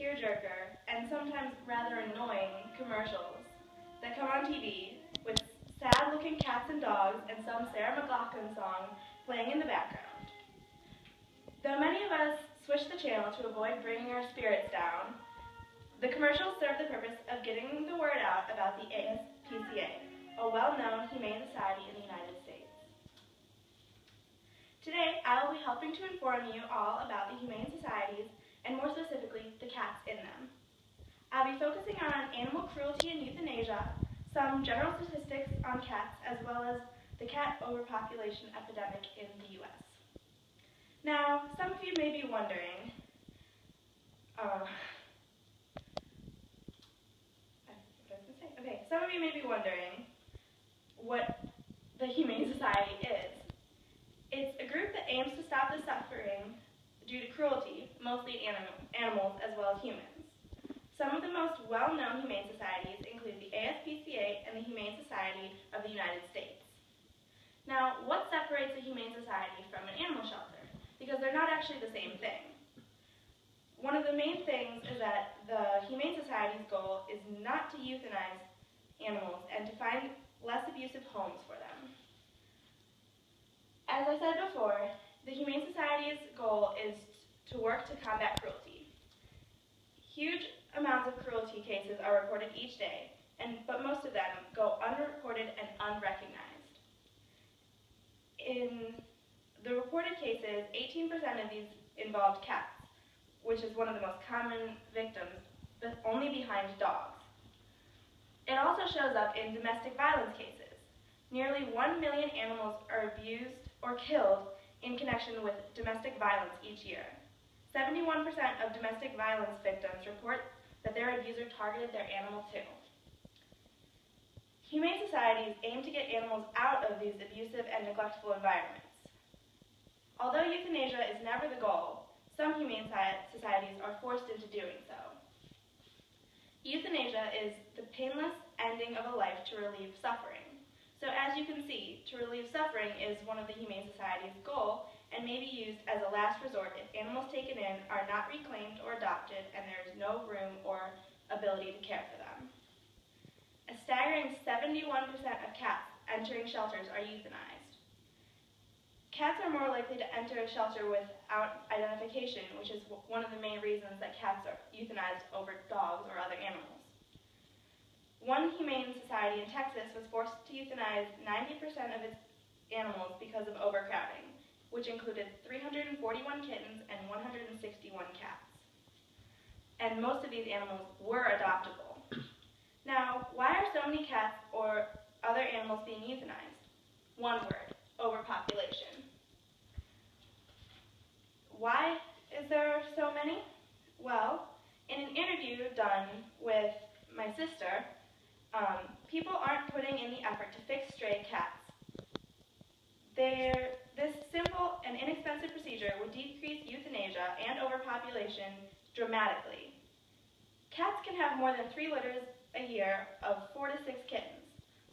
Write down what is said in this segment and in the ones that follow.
tearjerker, and sometimes rather annoying commercials that come on TV with sad-looking cats and dogs and some Sarah McLachlan song playing in the background. Though many of us switch the channel to avoid bringing our spirits down, the commercials serve the purpose of getting the word out about the ASPCA, a well-known humane society in the United States. Today, I will be helping to inform you all about the humane societies, and more specifically, the cats in them. I'll be focusing on animal cruelty and euthanasia, some general statistics on cats, as well as the cat overpopulation epidemic in the U.S. Now, some of you may be wondering, some of you may be wondering what the Humane Society is. It's a group that aims to stop the suffering due to cruelty, mostly in animals as well as humans. Some of the most well-known humane societies include the ASPCA and the Humane Society of the United States. Now, what separates a humane society from an animal shelter? Because they're not actually the same thing. One of the main things is that the Humane Society's goal is not to euthanize animals and to find less abusive homes for them. As I said before, the Humane Society's goal is to work to combat cruelty. Huge amounts of cruelty cases are reported each day, but most of them go unreported and unrecognized. In the reported cases, 18% of these involved cats, which is one of the most common victims, but only behind dogs. It also shows up in domestic violence cases. Nearly 1 million animals are abused or killed in connection with domestic violence each year. 71% of domestic violence victims report that their abuser targeted their animal too. Humane societies aim to get animals out of these abusive and neglectful environments. Although euthanasia is never the goal, some humane societies are forced into doing so. Euthanasia is the painless ending of a life to relieve suffering. So as you can see, to relieve suffering is one of the Humane Society's goal and may be used as a last resort if animals taken in are not reclaimed or adopted and there is no room or ability to care for them. A staggering 71% of cats entering shelters are euthanized. Cats are more likely to enter a shelter without identification, which is one of the main reasons that cats are euthanized over dogs or other animals. One humane society in Texas was forced to euthanize 90% of its animals because of overcrowding, which included 341 kittens and 161 cats. And most of these animals were adoptable. Now, why are so many cats or other animals being euthanized? One word: overpopulation. Why is there so many? Well, in an interview done with my sister, people aren't putting in the effort to fix stray cats. This simple and inexpensive procedure would decrease euthanasia and overpopulation dramatically. Cats can have more than 3 litters a year of 4 to 6 kittens.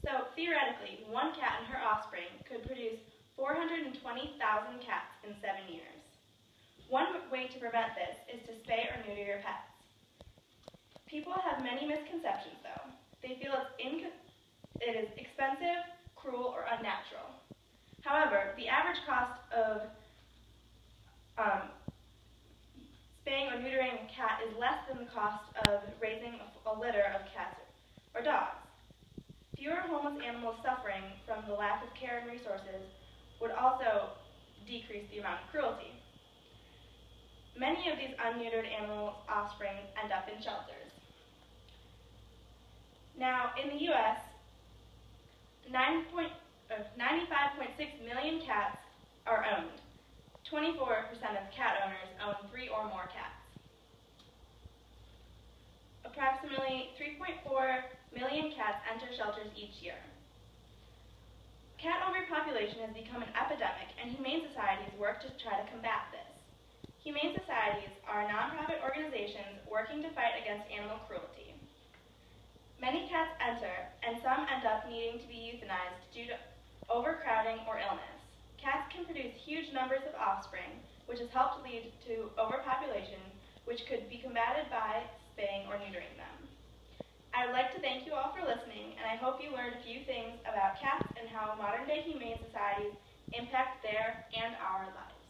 So theoretically, one cat and her offspring could produce 420,000 cats in 7 years. One way to prevent this is to spay or neuter your pets. People have many misconceptions though. They feel it is expensive, cruel, or unnatural. However, the average cost of spaying or neutering a cat is less than the cost of raising a litter of cats or dogs. Fewer homeless animals suffering from the lack of care and resources would also decrease the amount of cruelty. Many of these unneutered animal offspring end up in shelters. Now, in the U.S., 95.6 million cats are owned. 24% of cat owners own 3 or more cats. Approximately 3.4 million cats enter shelters each year. Cat overpopulation has become an epidemic, and humane societies work to try to combat this. Humane societies are nonprofit organizations working to fight against animal cruelty. Many cats enter, and some end up needing to be euthanized due to overcrowding or illness. Cats can produce huge numbers of offspring, which has helped lead to overpopulation, which could be combated by spaying or neutering them. I would like to thank you all for listening, and I hope you learned a few things about cats and how modern-day humane societies impact their and our lives.